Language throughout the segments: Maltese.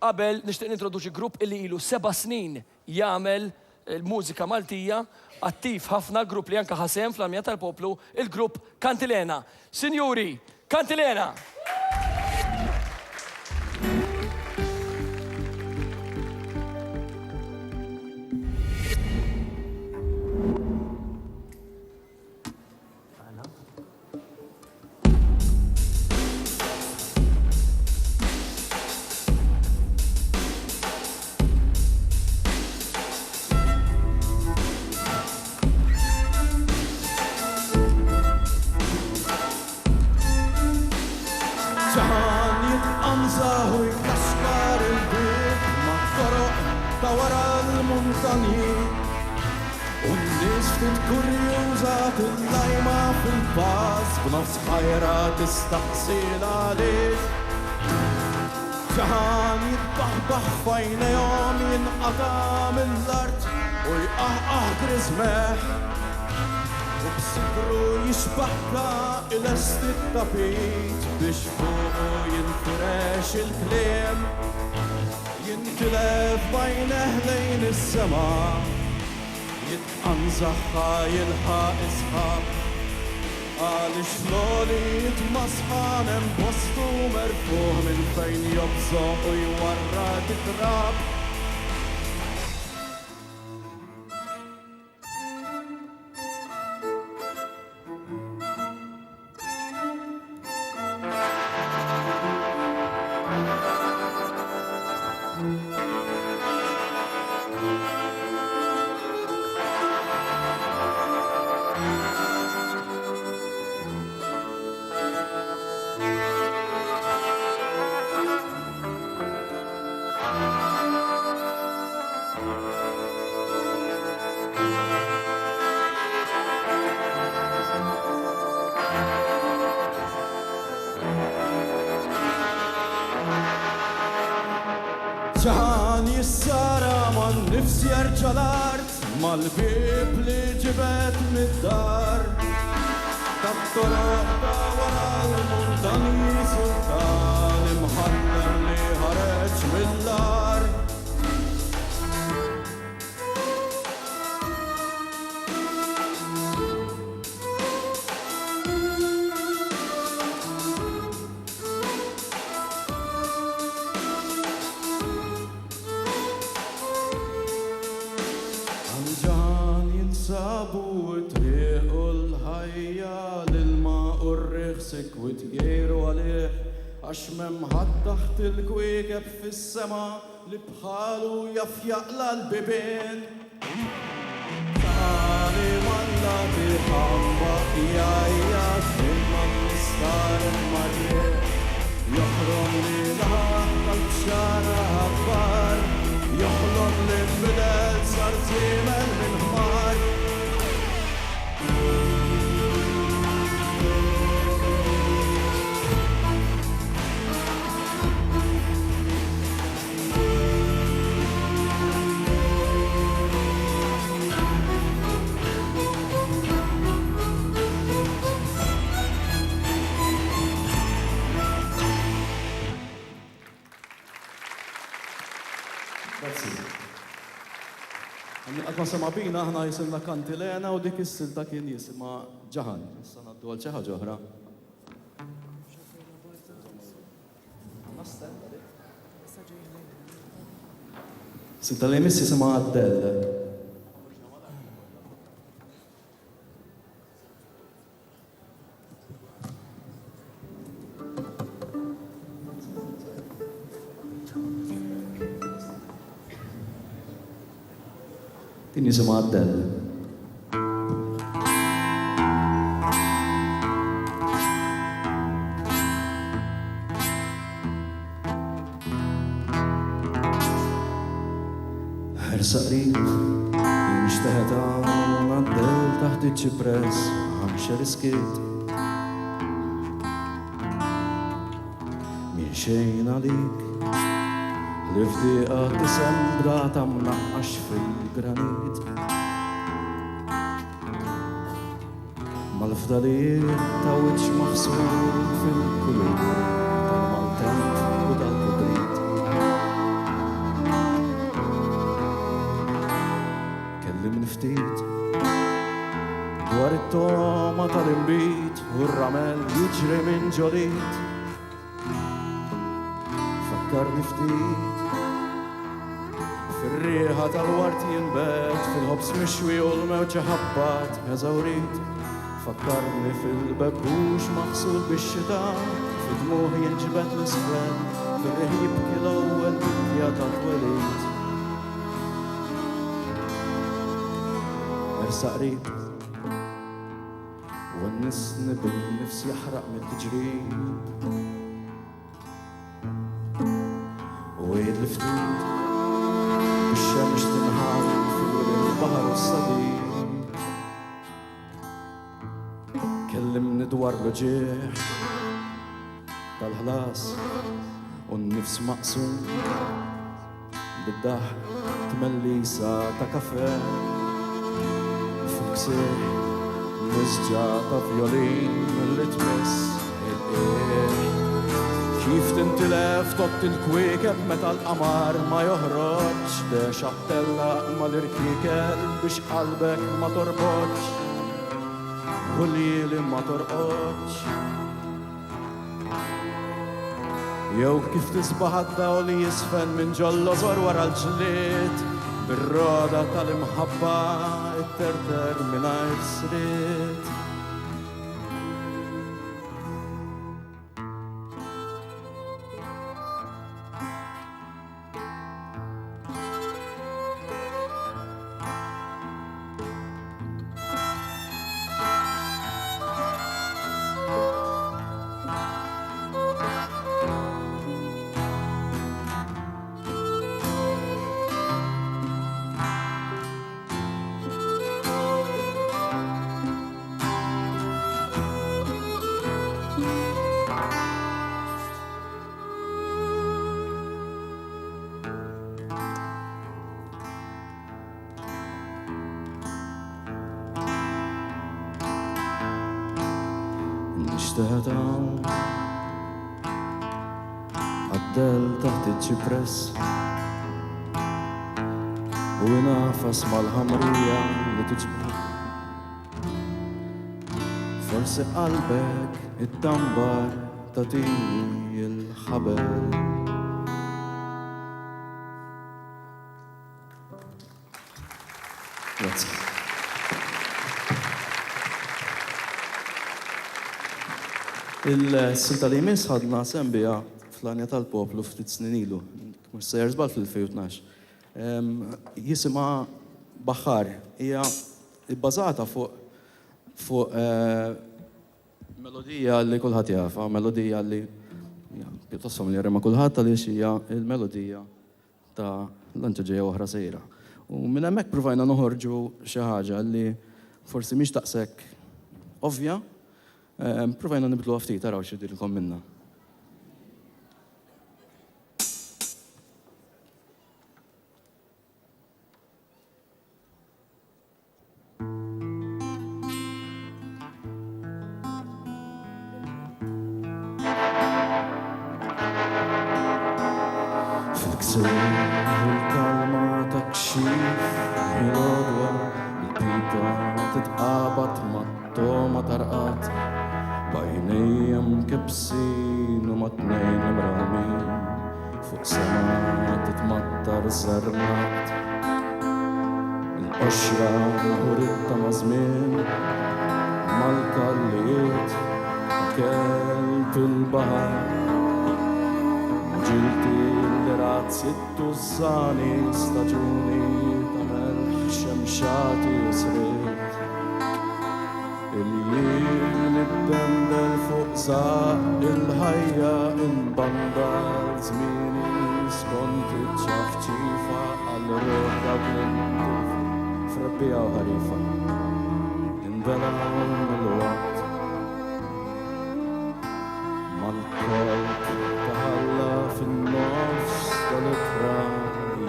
Qabel nixtieq nintroduċi grupp illi ilu 7 snin jagħmel il-mużika Maltija, attiv ħafna grupp li anke ħasem fl-Armija tal-Poplu, il-grupp Kantilena. Sinjuri, Kantilena! ġaħan jitqamza u jkaxkar il-bib ma' toroq ta' wara l-muntanji un-nies ftit kurjuża tillajma fil-pass b'nofs ħajra tistaqsil għalih ġaħan jitbaħbaħ f'għajnejhom jinqata' mill-art u jqaħqaħ grizmeħ u b'sidru jixbaħka il-esti t-tapit biex fuqu jinfurex il-kliem jintilef bajneħ lejn is-sema jitqanżaħħa jilħaq isħab għaliex l-għoli jitmasħan hemm postu merfuħ minn fejn jobżoq u jwarra titrab ġaħan jissara man nifsi jarġa l-art mal-bib li ġibet mid-dar tat-toroq ta' wara l-muntani sultan imħallar li ħareġ mill-lar ġaħan jinsabu triqu l-ħajja l-ilma u r-riħsik u tjieru għalih għax memħad taħt il-gwieqeb fis-sema li bħalu jafjaqla l-bibien tani malla tiħamba jajja imma nistar il-marje joħrom li laħ tal-bxara ħabbar joħlom li bidel sar zimel minn ħmar Għadma sama bina ħna jisimna Kantilena u dik is-silta kien jisimha ġaħan. Issa ngħaddu għal xi ħaġa oħra. Silta li jmiss jisimha Għaddell. Din jisimha Għaddell. Saqrib, jinxteħeta Għaddell taħt iċ-ċipress ħamxa riskiet. Min xejn għalik li fdiqa tisembra tamnaqqax fil-granit. Mal-fdalijiet ta' wiċċ maħsur fil-kulur tal-maltent u tal-kudrit. ftit dwar it-toma tal-imbit u r-ramel jiġri minn ġolit. Fakkarni ftit fir-rieħa tal-wart jinbet fil-ħobs mixwi u l-mewġ ħabbat eżawrit. Fakkarni fil-bebbux maħsul bix-xita fid-dmuħ jinġbet l-isfel fir-riħib l-ewwel bidja tal-twelid. Ersa qrib u n-nisni bil-nifs jaħraq mill-tiġrib u għid l-ftit bix-xemx tinħal fil-baħar u s-sadid. Kellimni dwar l-ġieħ tal-ħlas u n-nifs maqsum bid-daħ tmellisa ta' kafe fil-ksieħ nisġa ta' violin li tmiss il-qieħ. Kif tintilef tot il-kwiekeb meta l-qamar ma joħroġ dex appella ma l-irkikel biex qalbek ma torboġ u li ma torqoġ. Jew kif tisbaħ għadda u li jisfen minn ġollo żor wara l-ġlied bir-roda tal-imħabba it-terter mingħajr sried. Nishtaħta għaddel taħt il-ċipress u nafas mal-ħamrija li tiġbħu. Forse qalbek id-dambar tatini il-ħabel. Grazie. Il-silta li jmiss ħadna sembija fl-Anja tal-Poplu ftit snin ilu, mhux se jersbal fil-2012. Jisimha Baħar, hija bbażata fuq melodija li kulħadd jafha, melodija li pjuttost familjari ma' kulħadd għaliex hija l-melodija ta' l-anġa ġejja oħra sejra. U minn hemmhekk provajna noħorġu xi ħaġa li forsi mhix daqshekk ovvja. Provajna nibdlu ftit taraw x'idilkom minna. Fil-ksir il-kalma ta' kxif il-odwa il-pipa titqabat mat-toma tarqat bajnejja mkebsin u mat-tnejn imramin fuq sema titmattar żarnat il-qoxra ħuritta ma' żmien mal-kallijiet kelt il-baħar ġilti l-razzi t-tużani staġuni ta' melħ xemxati u sriet il-jien id-dendel fuq zaq il-ħajja inbanda zmini skont iċ-ċafċifa għal-roħda blintif frebbija u ħarifa indelaw mill-waqt mal-kolb taħalla fin-nofs tal-ikra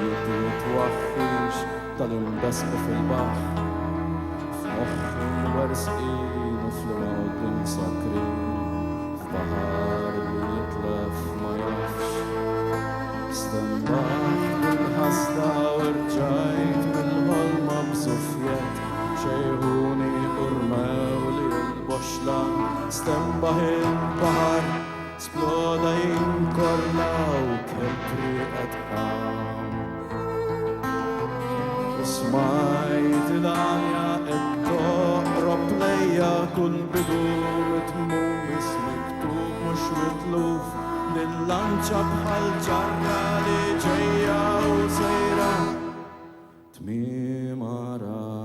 jitwaħħix tal-imbesqa fil-baħ f'moħħi werżqin u fl-mawt insakrin f'baħar li jitlef ma jafx stembaħt bil-ħasda u rġajt mill-ħolma b'sufjet xejħuni urmew li l-boxla stembaħ il-bahar sploda jinkolla u kelpri għadħam. Smajt il-għanja et-toqrob lejja kull bidur tmum ismiktub mux mitluf lill-lanċa bħal ġarra li ġejja u sejra tmim arat.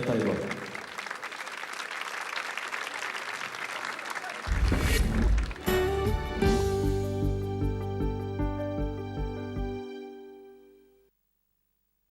Tajba.